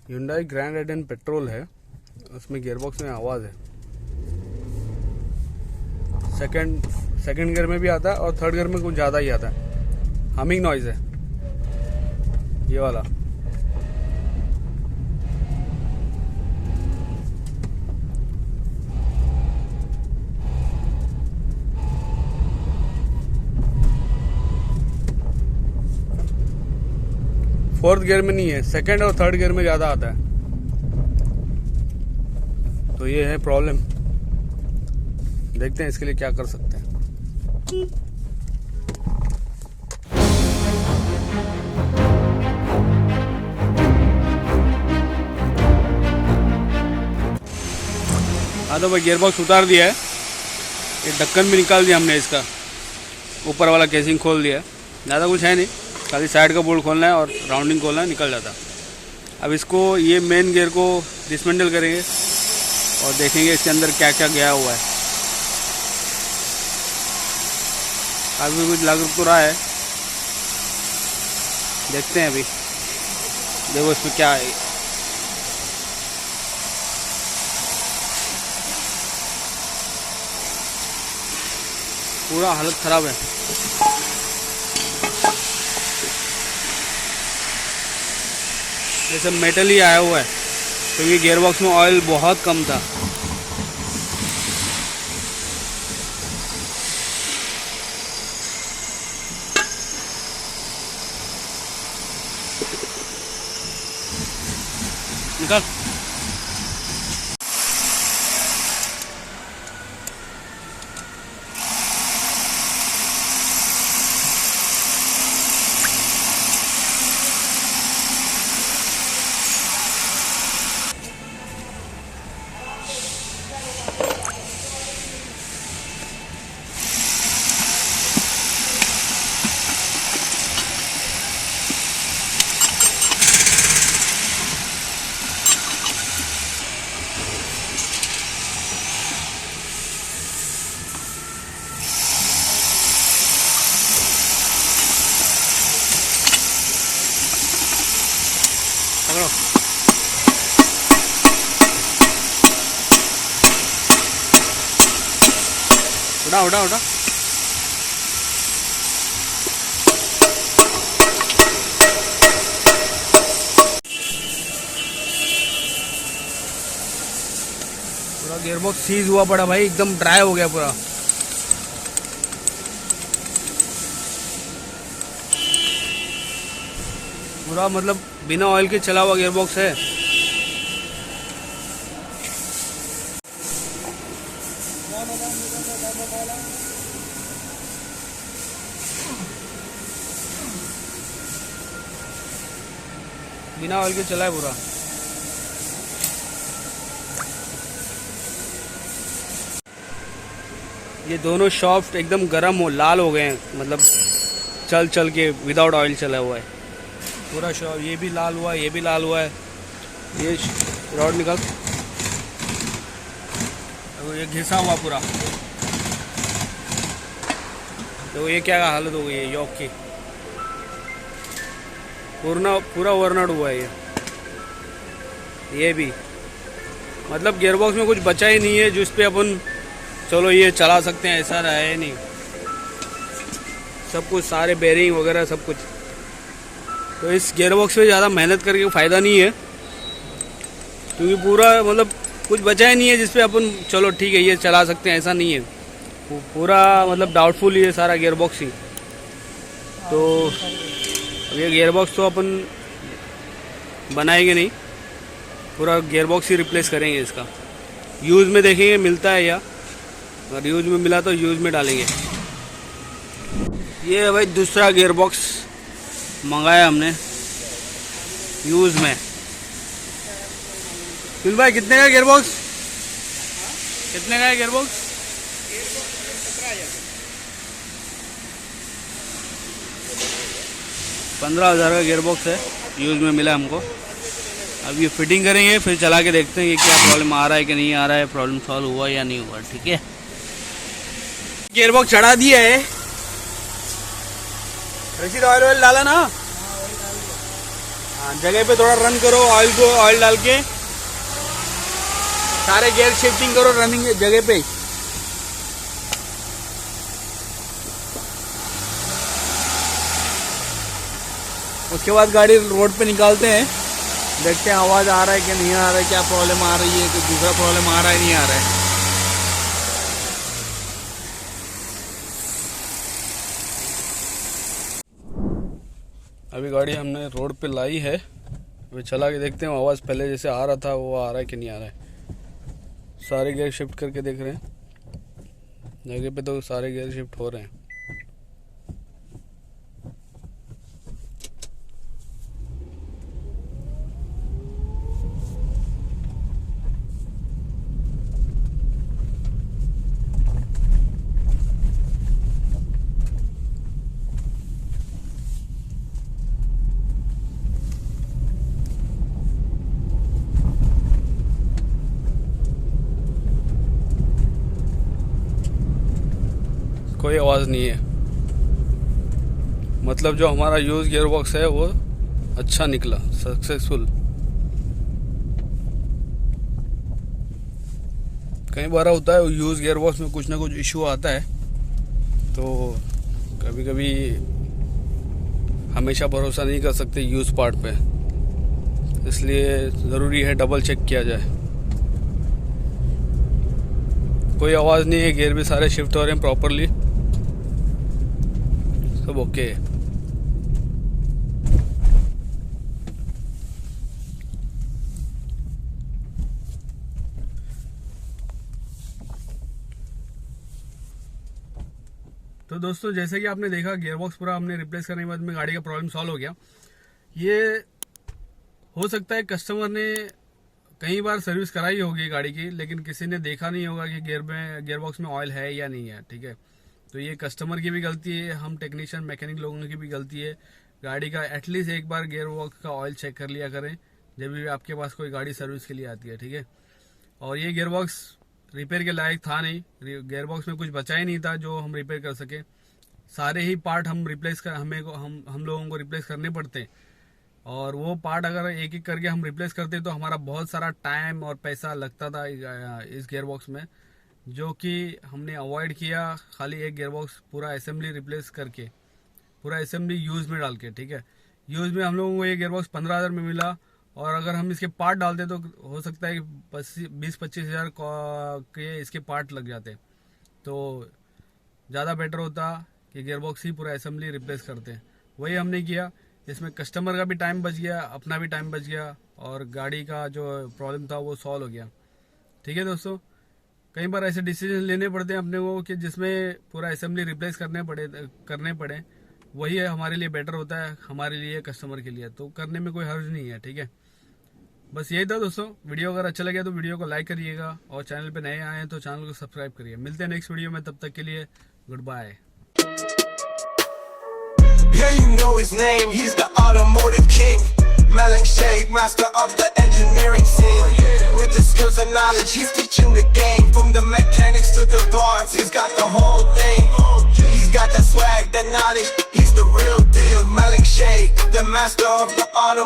Hyundai grand आइडन petrol है, उसमें gearbox में आवाज़ है। सेकंड गियर में भी आता है और थर्ड गियर में कुछ ज़्यादा ही आता है। हमिंग नॉइज़ है ये वाला। फोर्थ गियर में नहीं है, सेकंड और थर्ड गियर में ज़्यादा आता है, तो ये है प्रॉब्लम। देखते हैं इसके लिए क्या कर सकते हैं। हाँ तो भाई गियर बॉक्स उतार दिया है, ये ढक्कन भी निकाल दिया हमने, इसका ऊपर वाला केसिंग खोल दिया है। ज़्यादा कुछ है नहीं, खाली साइड का बोल्ट खोलना है और राउंडिंग खोलना है, निकल जाता। अब इसको ये मेन गियर को डिसमेंटल करेंगे और देखेंगे इसके अंदर क्या क्या गया हुआ है। काफ़ी कुछ लग तो रहा है, देखते हैं अभी। देखो इसमें क्या है। पूरा हालत ख़राब है। जैसे मेटल ही आया हुआ है, क्योंकि गियरबॉक्स में ऑयल बहुत कम था। निकाल। पकड़ो। उड़ा उड़ा उड़ा। पूरा गियरबॉक्स सीज हुआ पड़ा भाई, एकदम ड्राई हो गया पूरा। पूरा मतलब बिना ऑयल के चला हुआ गियरबॉक्स है। बिना ऑयल के चला है पूरा। ये दोनों शॉफ्ट एकदम गर्म हो लाल हो गए हैं, मतलब चल चल के विदाउट ऑयल चला हुआ है पूरा शॉफ्ट। ये भी लाल हुआ है, ये भी लाल हुआ है। ये रॉड निकाल, तो ये घिसा हुआ पूरा। तो ये क्या हालत हो गई है योक की, पूरा ओवरनट हुआ है ये भी। मतलब गियरबॉक्स में कुछ बचा ही नहीं है जिस पे अपन चलो ये चला सकते हैं, ऐसा रहा है नहीं। सब कुछ सारे बेरिंग वगैरह सब कुछ। तो इस गियरबॉक्स पे ज़्यादा मेहनत करके फ़ायदा नहीं है, क्योंकि पूरा मतलब कुछ बचा ही नहीं है जिस पे अपन चलो ठीक है ये चला सकते हैं, ऐसा नहीं है। पूरा मतलब डाउटफुल ही है सारा गियरबॉक्स ही। तो ये गियरबॉक्स तो अपन बनाएंगे नहीं, पूरा गियरबॉक्स ही रिप्लेस करेंगे इसका। यूज़ में देखेंगे मिलता है या, अगर यूज़ में मिला तो यूज़ में डालेंगे। ये है भाई दूसरा गियरबॉक्स मंगाया हमने यूज़ में। फिर भाई कितने का गियरबॉक्स, कितने का है गियरबॉक्स? 15,000 का गियरबॉक्स है, यूज़ में मिला हमको। अब ये फिटिंग करेंगे, फिर चला के देखते हैं कि क्या प्रॉब्लम आ रहा है कि नहीं आ रहा है, प्रॉब्लम सॉल्व हुआ या नहीं हुआ। ठीक है, गियरबॉक्स चढ़ा दिया है। रशीद ऑयल डाला ना? हाँ, जगह पे थोड़ा रन करो, ऑयल डाल के सारे गियर शिफ्टिंग करो रनिंग जगह पे। उसके बाद गाड़ी रोड पे निकालते हैं, देखते हैं आवाज़ आ रहा है कि नहीं आ रहा है, क्या प्रॉब्लम आ रही है, कोई दूसरा प्रॉब्लम आ रहा है नहीं आ रहा है। अभी गाड़ी हमने रोड पे लाई है, अभी चला के देखते हैं आवाज़ पहले जैसे आ रहा था वो आ रहा है कि नहीं आ रहा है। सारे गियर शिफ्ट करके देख रहे हैं, जगह पे तो सारे गियर शिफ्ट हो रहे हैं। कोई आवाज़ नहीं है, मतलब जो हमारा यूज़ गियर बॉक्स है वो अच्छा निकला, सक्सेसफुल। कई बार होता है यूज़ गियर बॉक्स में कुछ ना कुछ इशू आता है, तो कभी कभी हमेशा भरोसा नहीं कर सकते यूज़ पार्ट पे, इसलिए ज़रूरी है डबल चेक किया जाए। कोई आवाज़ नहीं है, गियर भी सारे शिफ्ट हो रहे हैं प्रॉपरली, सब ओके है। तो दोस्तों जैसे कि आपने देखा गियरबॉक्स पूरा हमने रिप्लेस करने के बाद में गाड़ी का प्रॉब्लम सॉल्व हो गया। ये हो सकता है कस्टमर ने कई बार सर्विस कराई होगी गाड़ी की, लेकिन किसी ने देखा नहीं होगा कि गियरबॉक्स में ऑयल है या नहीं है, ठीक है। तो ये कस्टमर की भी गलती है, हम टेक्नीशियन मैकेनिक लोगों की भी गलती है। गाड़ी का एटलीस्ट एक बार गियरबॉक्स का ऑयल चेक कर लिया करें जब भी आपके पास कोई गाड़ी सर्विस के लिए आती है, ठीक है। और ये गियरबॉक्स रिपेयर के लायक था नहीं, गियरबॉक्स में कुछ बचा ही नहीं था जो हम रिपेयर कर सके। सारे ही पार्ट हम रिप्लेस कर हम लोगों को रिप्लेस करने पड़ते, और वो पार्ट अगर एक एक करके हम रिप्लेस करते तो हमारा बहुत सारा टाइम और पैसा लगता था इस गियरबॉक्स में, जो कि हमने अवॉइड किया। खाली एक गियरबॉक्स पूरा असेंबली रिप्लेस करके, पूरा असेंबली यूज़ में डाल के, ठीक है। यूज़ में हम लोगों को ये गियरबॉक्स 15,000 में मिला, और अगर हम इसके पार्ट डालते तो हो सकता है कि 20-25 हज़ार के इसके पार्ट लग जाते, तो ज़्यादा बेटर होता कि गियरबॉक्स ही पूरा असेंबली रिप्लेस करते। वही हमने किया, इसमें कस्टमर का भी टाइम बच गया, अपना भी टाइम बच गया, और गाड़ी का जो प्रॉब्लम था वो सॉल्व हो गया, ठीक है दोस्तों। कई बार ऐसे डिसीजन लेने पड़ते हैं अपने को कि जिसमें पूरा असेंबली रिप्लेस करने पड़े, वही है हमारे लिए बेटर होता है, हमारे लिए कस्टमर के लिए, तो करने में कोई हर्ज नहीं है, ठीक है। बस यही था दोस्तों। वीडियो अगर अच्छा लगे तो वीडियो को लाइक करिएगा, और चैनल पे नए आए हैं तो चैनल को सब्सक्राइब करिए। मिलते हैं नेक्स्ट वीडियो में, तब तक के लिए good bye. Yeah, you know his name, he's the automotive king. Malik Sheikh, master of the engineering scene. With the skills and knowledge, he's teaching the game. From the mechanics to the parts, he's got the whole thing. He's got that swag, that knowledge, he's the real deal. Malik Sheikh, the master of the automotive